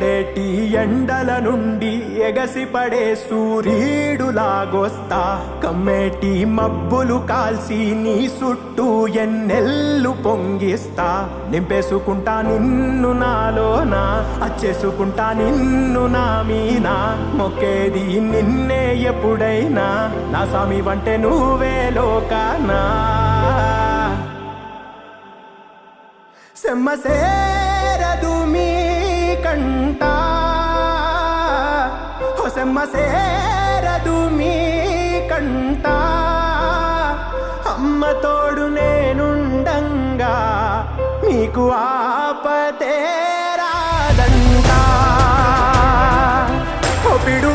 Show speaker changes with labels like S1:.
S1: మండేటి ఎండల నుండి ఎగసిపడే సూర్యుడులాగొస్తా కమ్మేటి మబ్బులు కాల్చి నీ చుట్టూ ఎన్నెల్లు పొంగిస్తా నింపేసుకుంటా నిన్ను నాలోనా అచ్చేసుకుంటా నిన్ను నా మీనా మొక్కేది నిన్నే ఎప్పుడైనా నా స్వామి వంటే నువ్వే లోకానా సెమ్మసేరదు మీ కంట సెమ్మసేరదు మీ కంట అమ్మ తోడు నేనుండంగా మీకు ఆపతే రాదంట పిడు